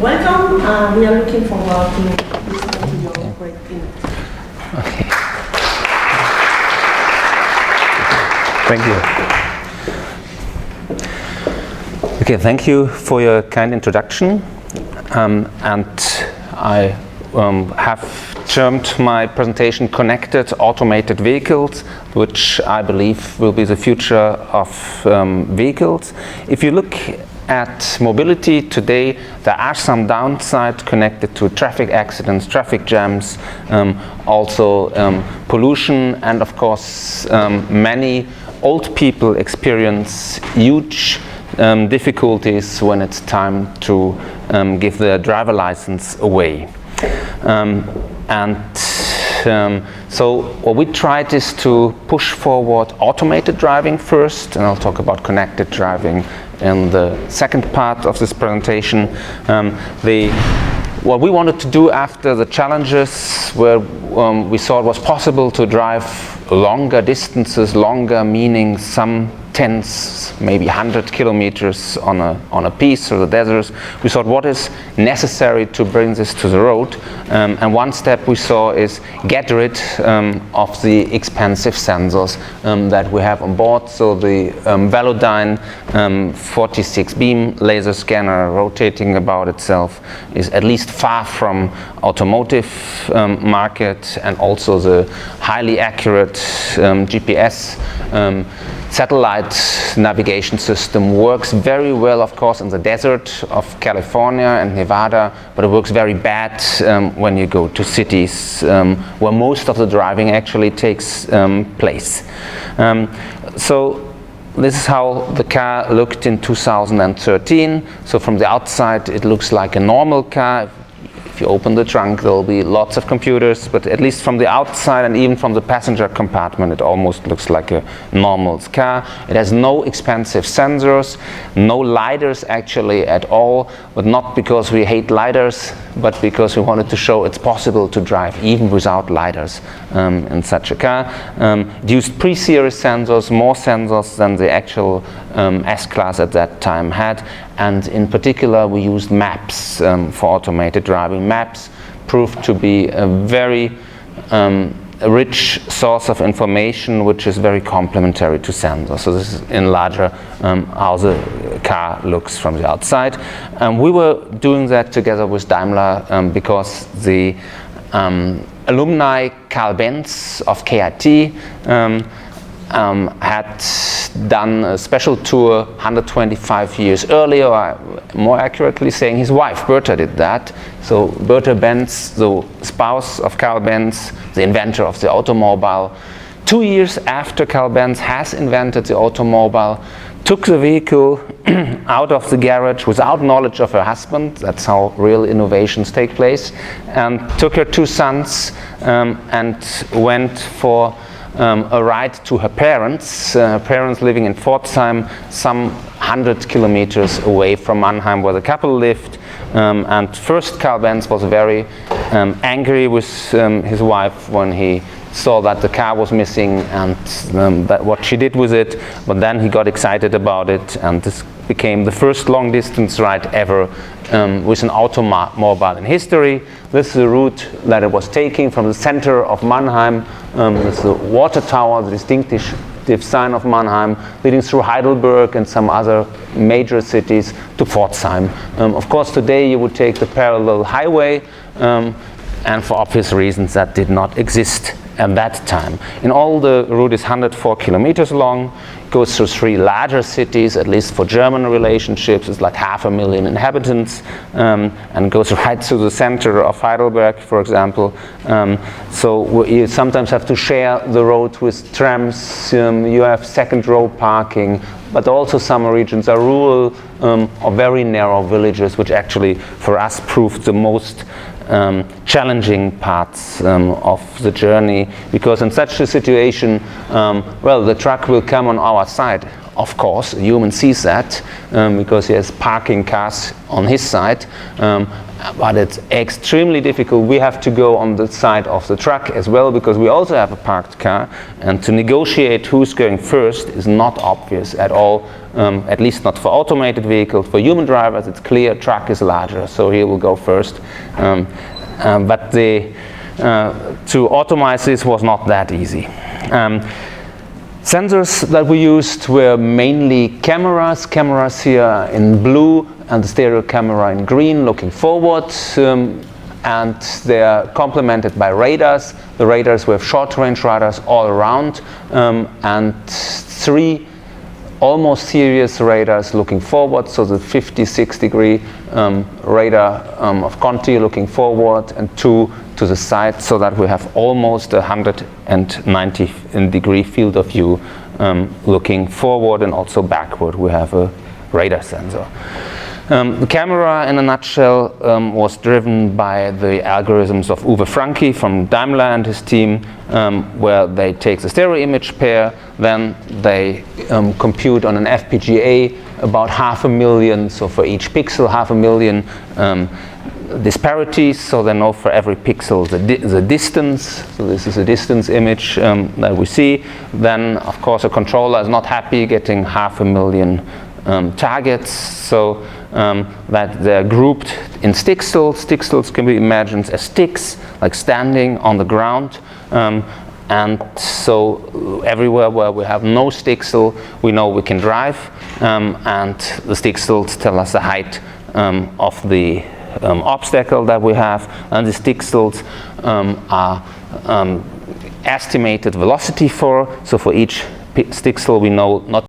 Welcome. We are looking forward to listening to your great keynote. Okay. Thank you. Okay, thank you for your kind introduction. And I have termed my presentation Connected Automated Vehicles, which I believe will be the future of vehicles. If you look at mobility today, there are some downsides connected to traffic accidents, traffic jams, also pollution, and of course many old people experience huge difficulties when it's time to give their driver license away. So what we tried is to push forward automated driving first, and I'll talk about connected driving in the second part of this presentation. What we wanted to do after the challenges where we saw it was possible to drive longer distances, longer meaning some tens, maybe 100 kilometers on a piece through the deserts. We thought, what is necessary to bring this to the road? And one step we saw is get rid of the expensive sensors that we have on board. So the Velodyne 46 beam laser scanner rotating about itself is at least far from automotive market, and also the highly accurate GPS satellite navigation system works very well, of course, in the desert of California and Nevada, but it works very bad when you go to cities where most of the driving actually takes place. So this is how the car looked in 2013. So from the outside it looks like a normal car. If you open the trunk, there will be lots of computers, but at least from the outside and even from the passenger compartment, it almost looks like a normal car. It has no expensive sensors, no lidars actually at all, but not because we hate lidars, but because we wanted to show it's possible to drive even without lidars in such a car. It used pre-series sensors, more sensors than the actual S-Class at that time had. And in particular, we used maps for automated driving. Maps proved to be a very rich source of information, which is very complementary to sensors. So this is in larger how the car looks from the outside. We were doing that together with Daimler because the alumni Carl Benz of KIT had done a special tour 125 years earlier, or more accurately saying his wife Bertha did that. So Bertha Benz, the spouse of Carl Benz, the inventor of the automobile, 2 years after Carl Benz has invented the automobile, took the vehicle out of the garage without knowledge of her husband. That's how real innovations take place, and took her two sons and went for a ride to her parents. Her parents living in Pforzheim, some 100 kilometers away from Mannheim, where the couple lived. And first Carl Benz was very angry with his wife when he saw that the car was missing and that what she did with it. But then he got excited about it, and this became the first long distance ride ever with an automobile in history. This is the route that it was taking from the center of Mannheim. This is the water tower, the distinctive sign of Mannheim, leading through Heidelberg and some other major cities to Pforzheim. Of course, today you would take the parallel highway, and for obvious reasons that did not exist at that time. In all, the route is 104 kilometers long, goes through 3 larger cities, at least for German relationships, it's like 500,000 inhabitants, and goes right through the center of Heidelberg, for example. So you sometimes have to share the road with trams, you have second row parking, but also some regions are rural or very narrow villages, which actually for us proved the most challenging parts of the journey, because in such a situation, well, the truck will come on our side of course. A human sees that because he has parking cars on his side, but it's extremely difficult. We have to go on the side of the truck as well because we also have a parked car, and to negotiate who's going first is not obvious at all, at least not for automated vehicles. For human drivers it's clear, truck is larger, so he will go first. But to automate this was not that easy. Sensors that we used were mainly cameras here in blue and the stereo camera in green looking forward, and they are complemented by radars. The radars, we have short-range radars all around, and 3 almost serious radars looking forward, so the 56 degree radar of Conti looking forward, and 2 to the side, so that we have almost 190 degree field of view looking forward, and also backward we have a radar sensor. The camera, in a nutshell, was driven by the algorithms of Uwe Franke from Daimler and his team, where they take the stereo image pair, then they compute on an FPGA about 500,000, so for each pixel 500,000 disparities, so they know for every pixel the distance. So this is a distance image that we see. Then, of course, a controller is not happy getting 500,000 targets, so that they're grouped in stickstils. Stickstils can be imagined as sticks, like standing on the ground. And so everywhere where we have no stickstil, we know we can drive, and the stickstils tell us the height of the obstacle that we have, and the stickstils are estimated velocity for. So for each stickstil we know not